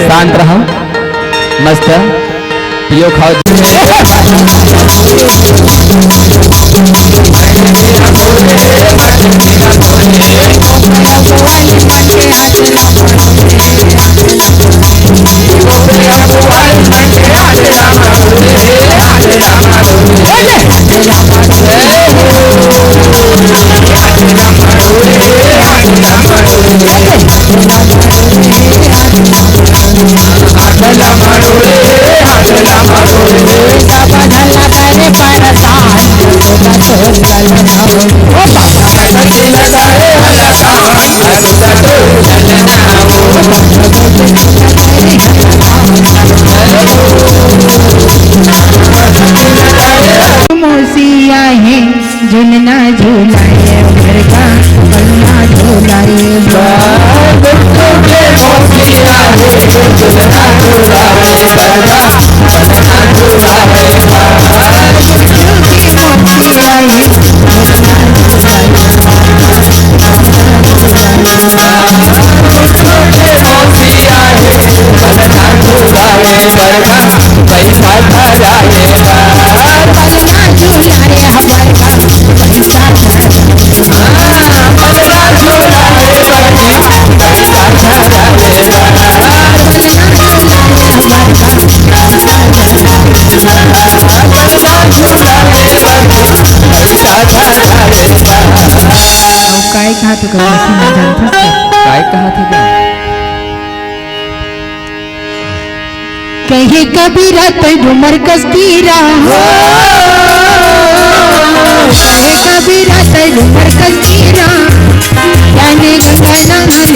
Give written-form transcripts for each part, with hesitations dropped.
शांत रहो, मस्त पियो खाओ। मोसिया है झुलना झुलाए भरका पन्ना झुलाए काय कहा तो काय कहा थे क्या कहे कबीरा तो डूमर कस्तीरा कहे कबीरा तो डूमर कस्तीरा जाने गंगा नहाने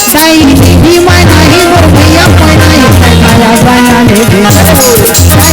साई भी माना है और भैया पना है काला बना ले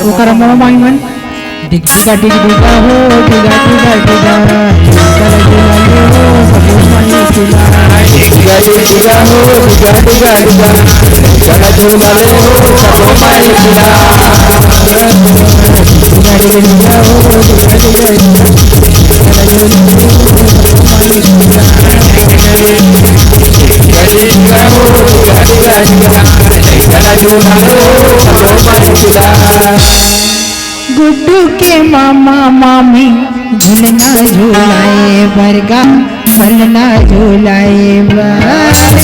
ओकर मोह मांगन डिगा डिग डिगा हो डिगा डिगा डिगा कर डिगा ले हो सब पानी पिला डिगा डिगा हो डिगा डिगा डिगा कर झूला ले हो सब पानी पिला डिगा डिगा हो डिगा डिगा डिगा कर झूला ले हो सब पानी पिला डिगा डिगा हो डिगा डिगा डिगा कर झूला ले हो सब पानी पिला गुड्डू के मामा मामी झुलना झुलाए बरगा झुलना झुलाए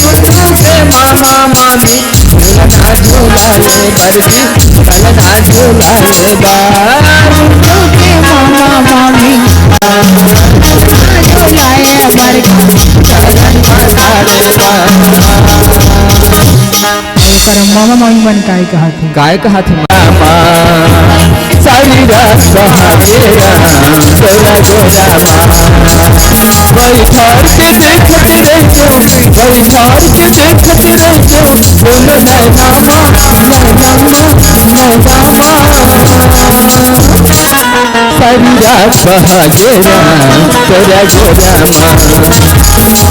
गुड्डू के मामा मामी झुलना झुलाए बरगी झुलना झुलाए गुड्डू के मामा मामी झुलाए बरगा ओकर मामा मामी मन काय कहा थे मामा सारी रात बहाते गोला गोला वही ठार के देखते रहते वही ठार के देखते रहते बोलो नैना माँ सारी रात बहा गया तेरा गोला माँ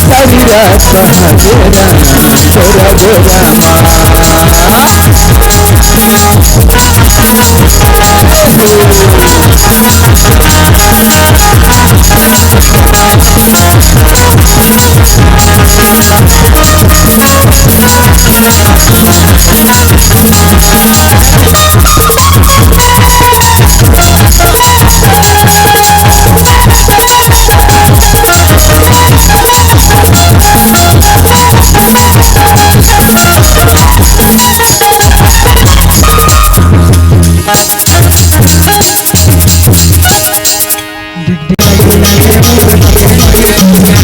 सारी रात बहा गया तेरा गोला माँ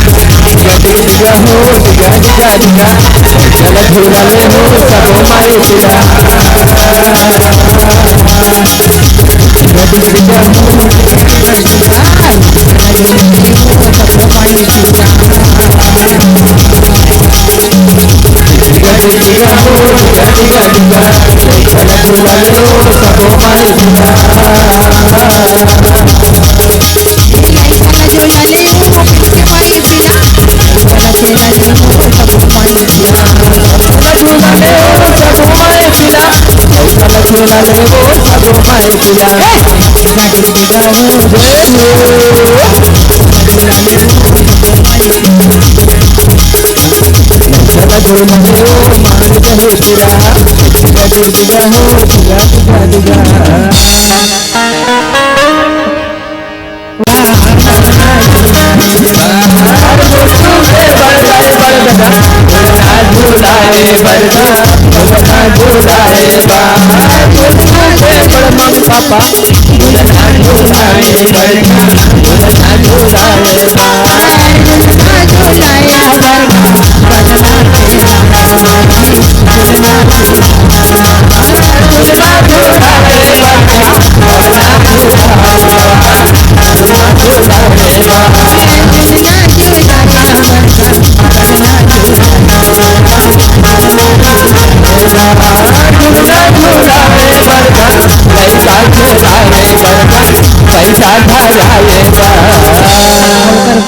डिगा हो डिगा डिगा डिगा चल झूला ले हो सब मारे पिला डिगा डिगा हो डिगा डिगा हो डिगा डिगा डिगा चल झूला ले हो सब मारे पिला झूला ले वो सब मारे पिला चला झूला ले वो मार गए पिला डिगा डिगा हो डिगा डिगा डिगा झूलाए बरगा झूला झूलाए मम्मी पापा झूला झूलाए बरगा झूला झूलाए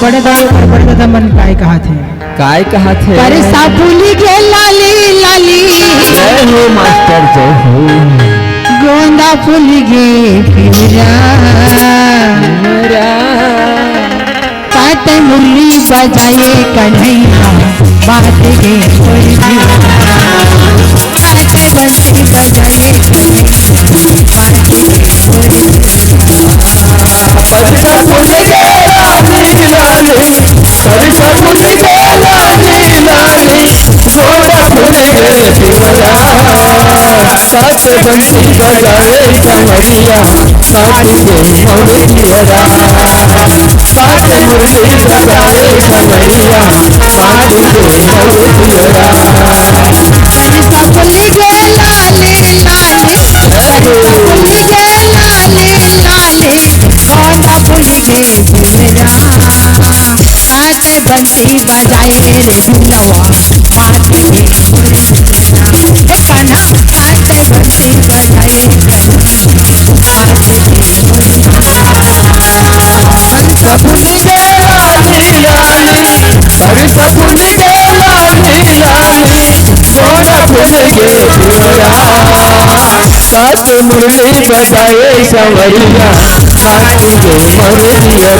पढ़े था मन काय कहा थे अरे सापुली के लाली लाली जय हो मास्टर जय हो गोंदा फूल गे पिवरा हाथ मुरली बजाए कन्हैया बात के कोई भी हाथ बंसी बजाए साथ बंसी बजाए कमरिया साथ के मौलिया साथ मुरली बजाए कमरिया साथ के मौलिया फुल के लाले लाले फुल के लाले लाले कौन फुल के फूल जा हाथ बंसी बजाए रे दुलवा बात के कान्हा हाथ बंसी बजाए सपने के लाली लाली पर सपने के लाली लाली सोना फूल के फूला साथ मुरली बजाए संवरिया साथ के मौलिया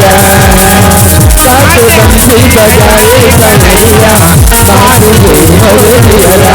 साथ बंसी बजाए कन्हैया साथ के मौलिया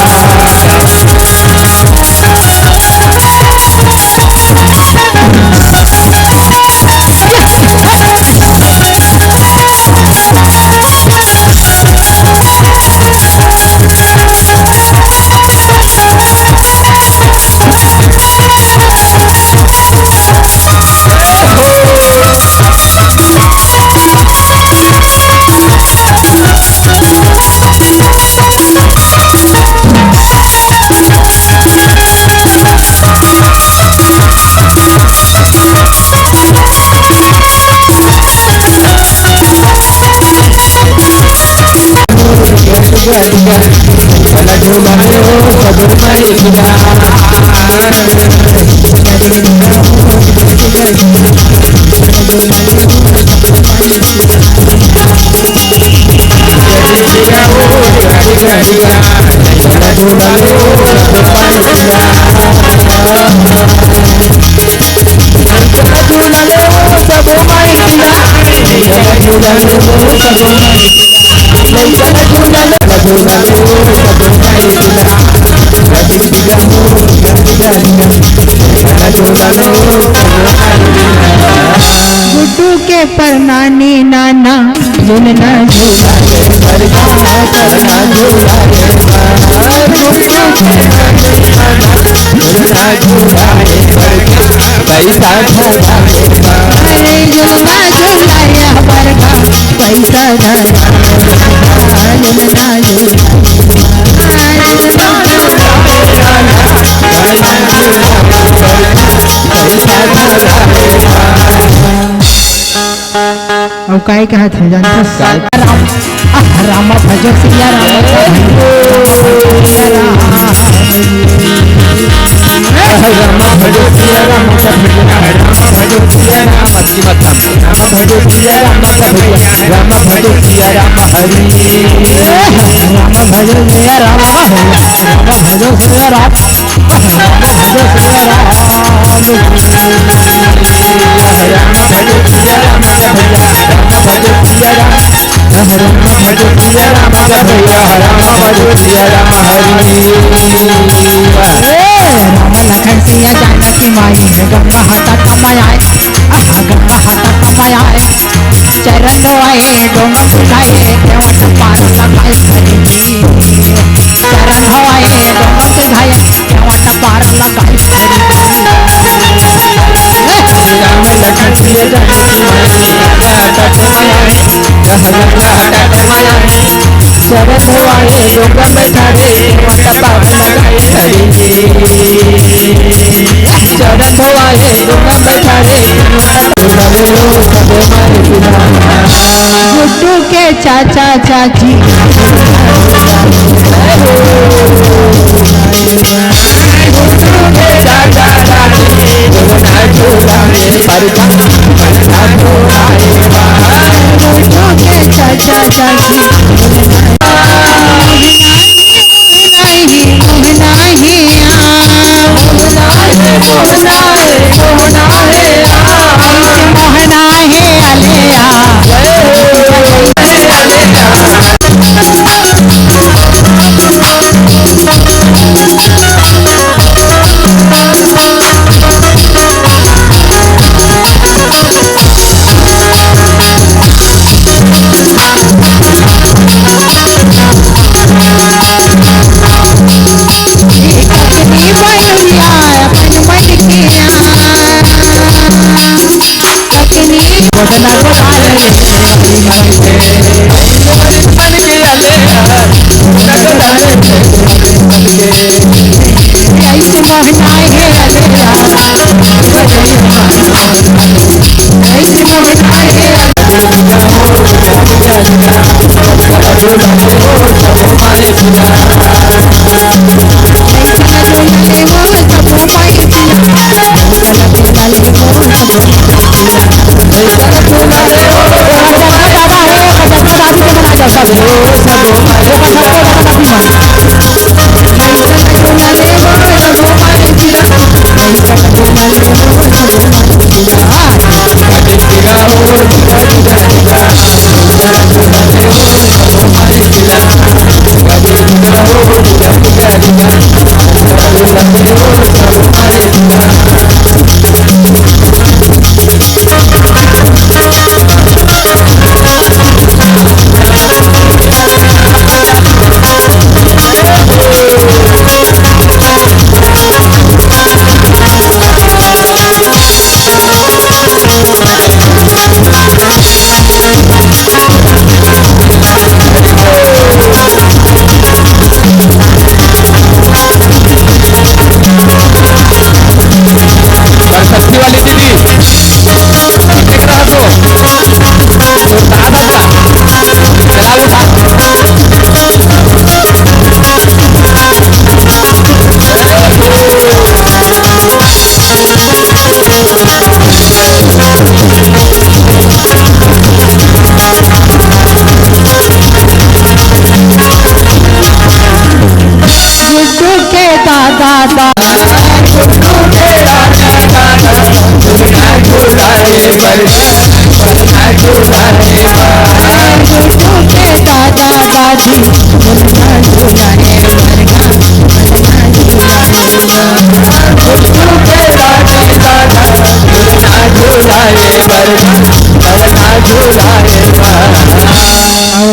गुड्डू के पर नानी नाना झूलना झूला अरे झूलना झूलाया बरखा पैसा झूलना और काय कहा था जानता राम भजो सिया राम भजो सिया राम भजो सिया राम भजो सिया राम राम भजो सिया राम हरि राम भजो सिया राम भजो सिया राम भजो सिया राम लखन सिया जानकी माई गंगा हाथा कमाए गंगा हाथा कमाए चरण आए डोंगर बुझाए केवट पार लगाए चरण आए डोंगर बुझाए केवट पार लगाए राम लखन सिया जानकी माई गंगा हाथा कमाए शरद वाले डोंगा में खड़े केवट पार लगाए शरद वाले डोंगा में खड़े गुड्डू के चाचा चाची चाचा चाची मोहना है अलिया ऐसे मोहनाए है अलेरा ऐसे मोहनाए है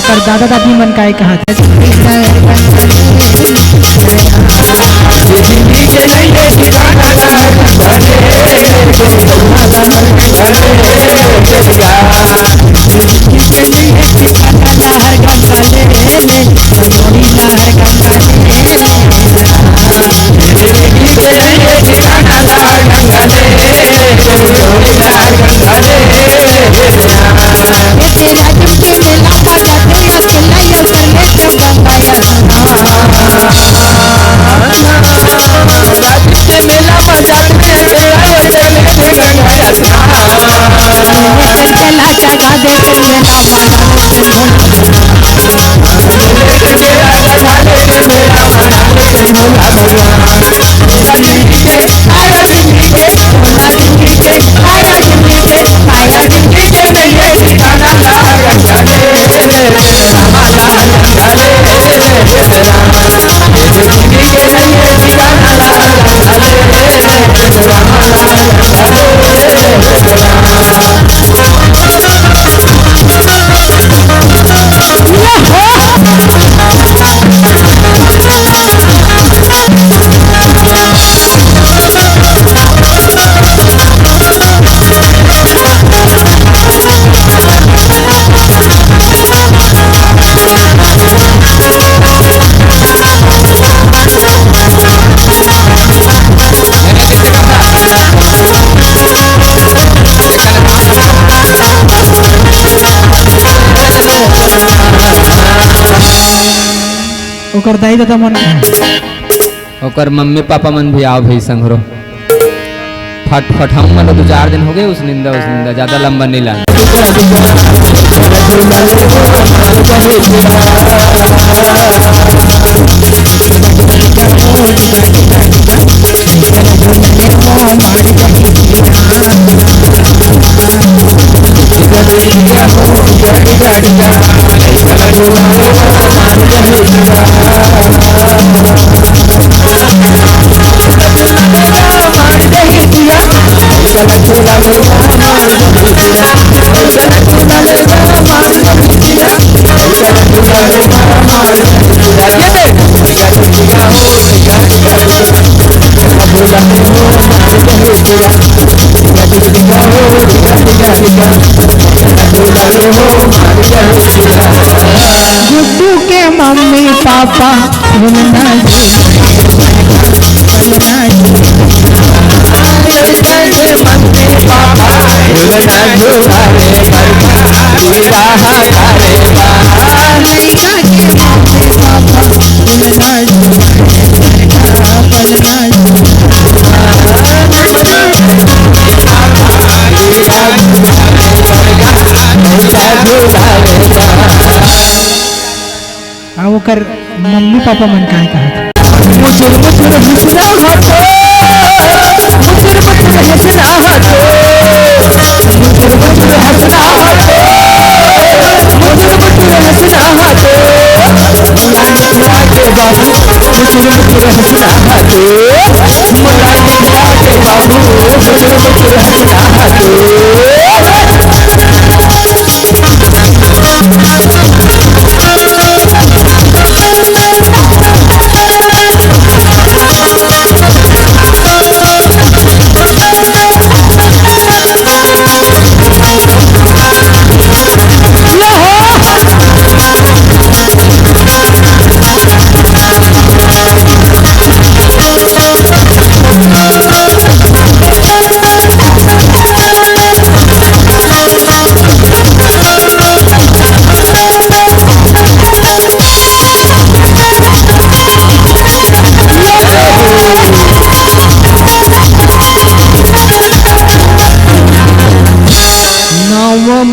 और दादा दादी मन का कहा ओकर दाई दादा मन ओकर मम्मी पापा मन भी आओ भाई संघरो फट फट हम मन 2-4 दिन हो गए उस निंदा ज्यादा लंबा नहीं ला Oh, मम्मी पापा भूलना भूलना जुड़ावे बरखा दीदा तारे लड़का के मम्मी पापा भूलना ओकर मम्मी पापा मन का कहा मुचुर मुचुर हंसना हटो मुचुर मुचुर हंसना हटो मुचुर मुचुर हंसना हटो मुचुर मुचुर हंसना हटो मुला निकला के बाबू मुचुर मुचुर हंसना हटो मुला निकला के बाबू मुचुर मुचुर हंसना हटो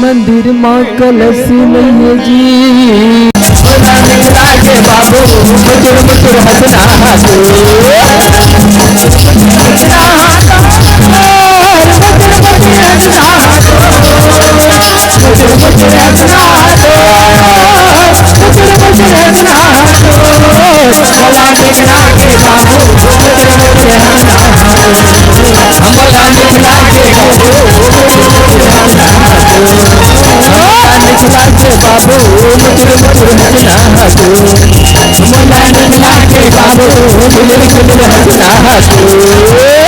मंदिर माँ कलसी नहीं जी के बाबू मुचुर मुचुर हंसना हटो बाबू मुचुर मुचुर हंसना हटो मुला निकला के बाबू मुचुर मुचुर हंसना हटो राधा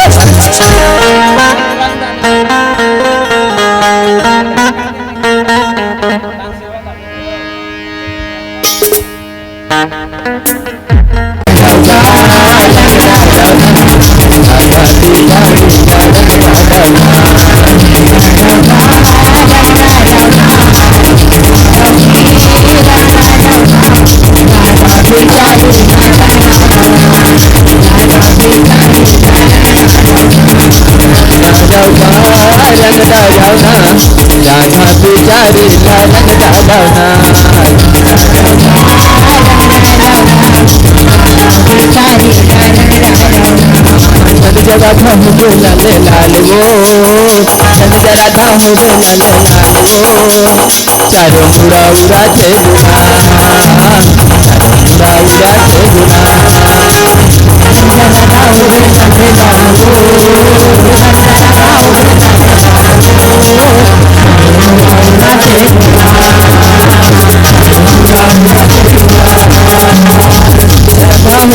बिचारी लालन दालना सन जरा धम बोलल लाल वो सन जरा धम बोलल लाल वो चारों मुड़ा उड़ा थे गुना मुड़ा उड़ा थे गुना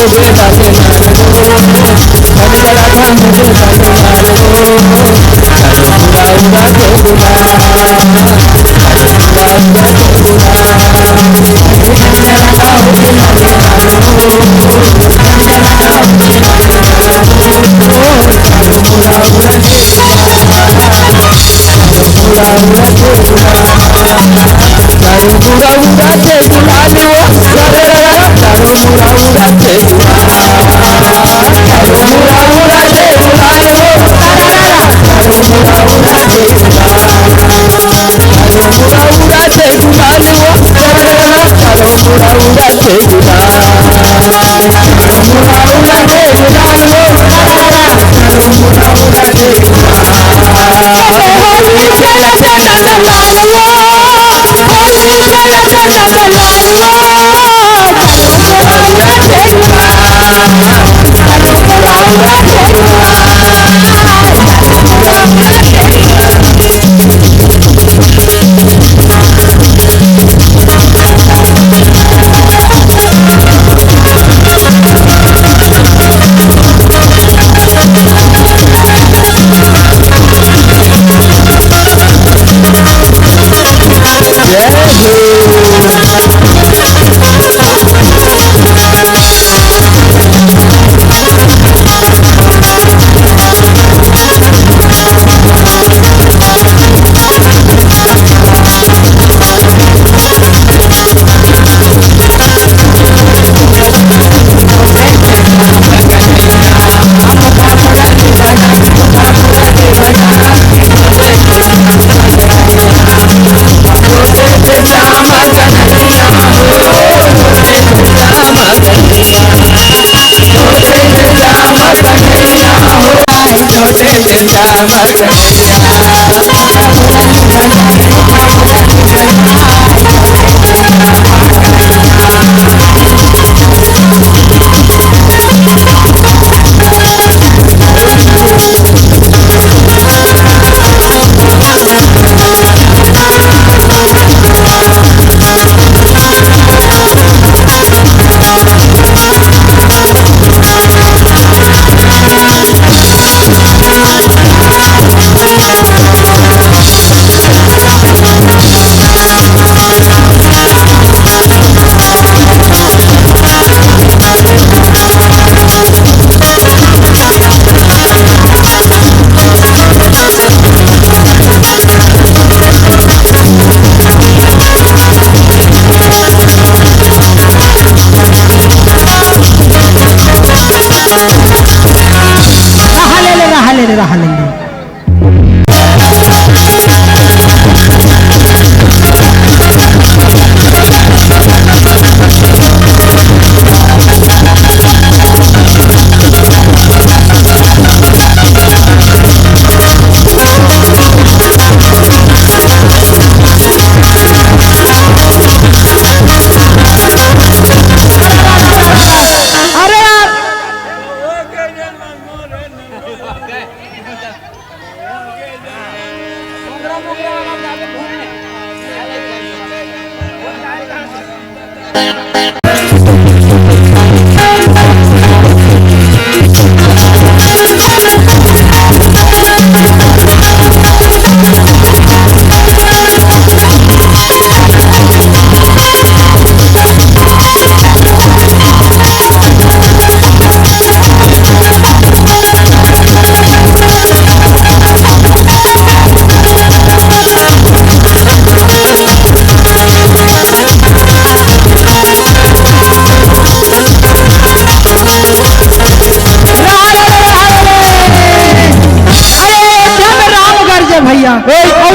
मुझे डाले लाल वो मन जरा था मुझे डाले लाल वो चारों पूरा उड़ा के गुना चारों पूरा उड़ा के गुना जरा था मुझे डाले लाल वो जरा था मुझे डाले लाल वो चारों पूरा उड़ा के चारों पूरा उड़ा के गुना चारों पूरा उड़ा के गुलाल वो चारों पूरा उड़ा के जय हो। हमार भैया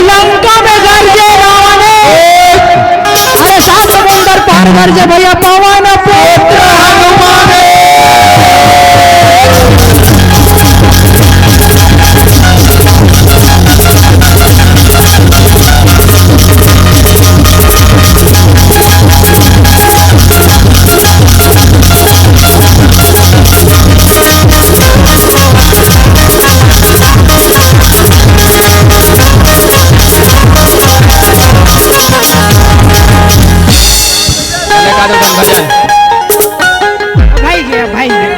लंका में गरजे रावण, अरे सात समुंदर पार गरजे भैया पवन पुत्र हनुमान। भाई गया भाई गया।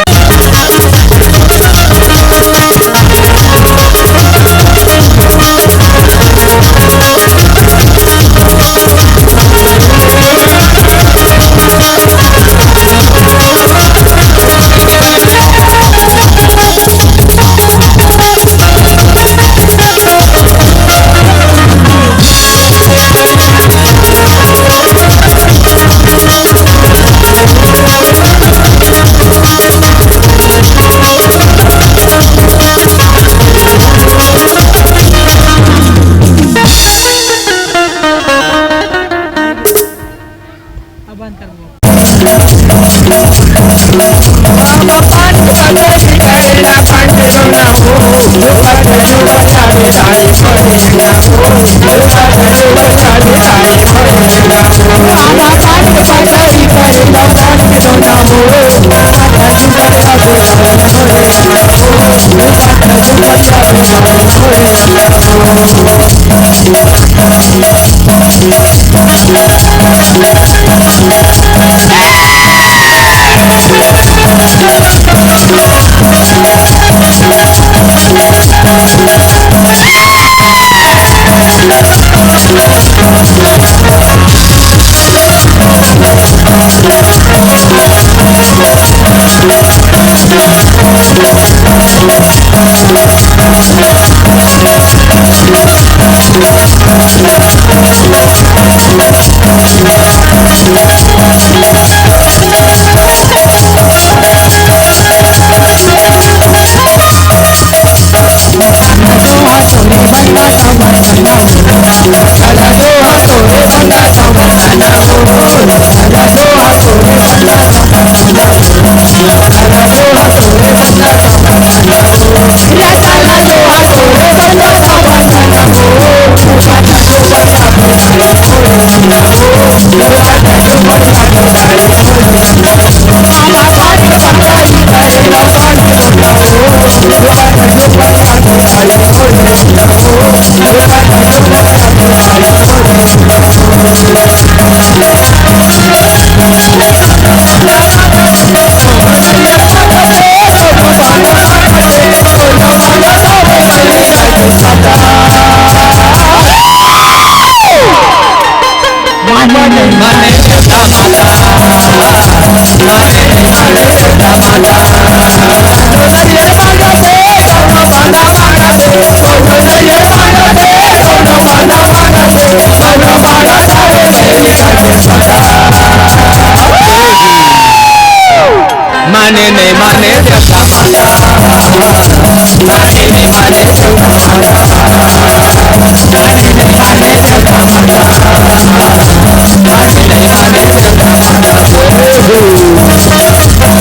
माने नहीं माने जगा माने नहीं माने जगा माने नहीं माने जगा माने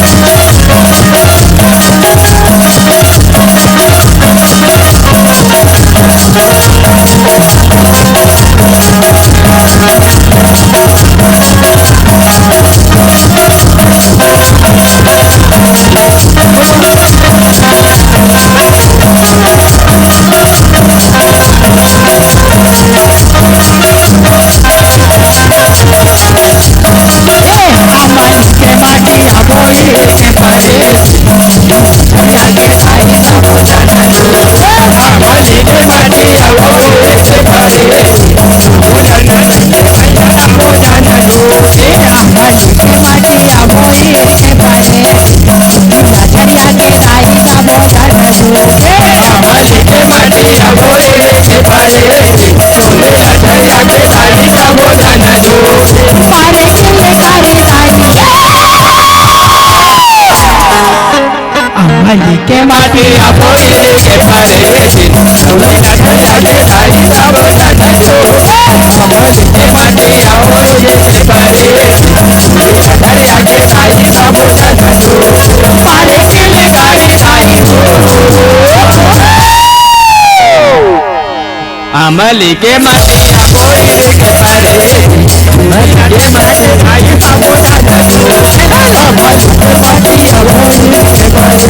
नहीं माने के माटी अबोई के पारे दिन सुने लगे ताई सब जाना जो के माटी अबोई के पारे सुने लगे ताई सब जाना जो पारे के गाड़ी ताई हो अमली के माटी अबोई के पारे अमली के माटी ताई सब जाना जो अमली के माटी अबोई के पारे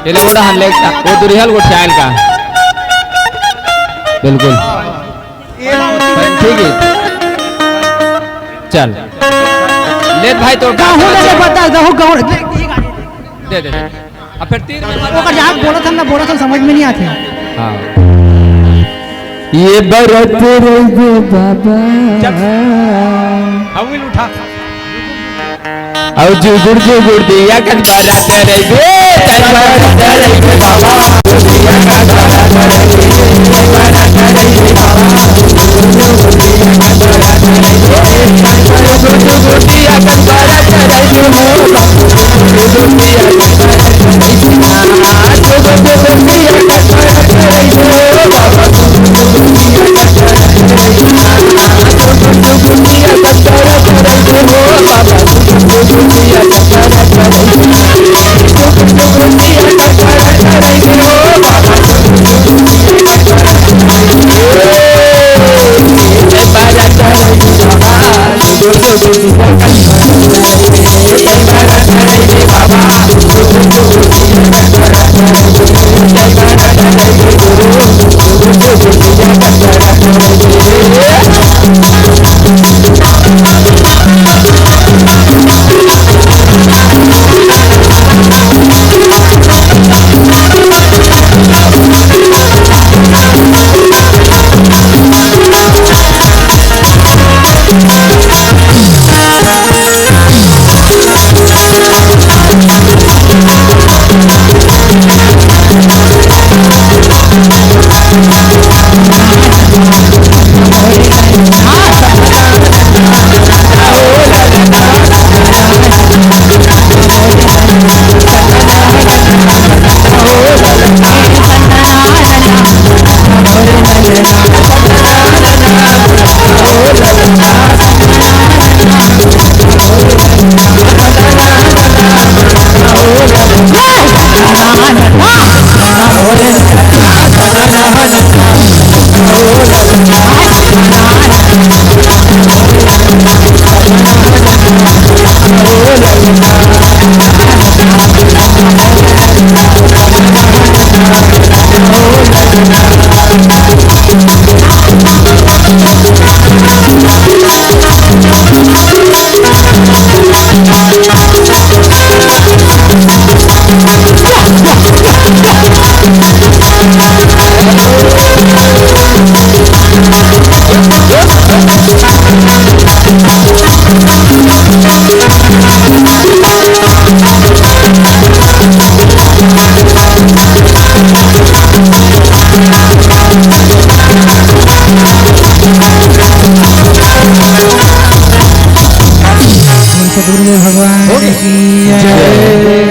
ini udah handle वो दुरिहल को चाइल का बिल्कुल ठीक है चल ले भाई तो गाँव ले बता गाँव दे दे अब फिर तीर में वो का याद बोला था समझ में नहीं आते हाँ ये बरत रे बाबा हम will उठा और जुगुड़ दिया कन बारा करे बे बारा करे बाबा दिया कन बारा करे बारा करे बाबा जुगुड़ दिया कन बारा करे भगवान की जय।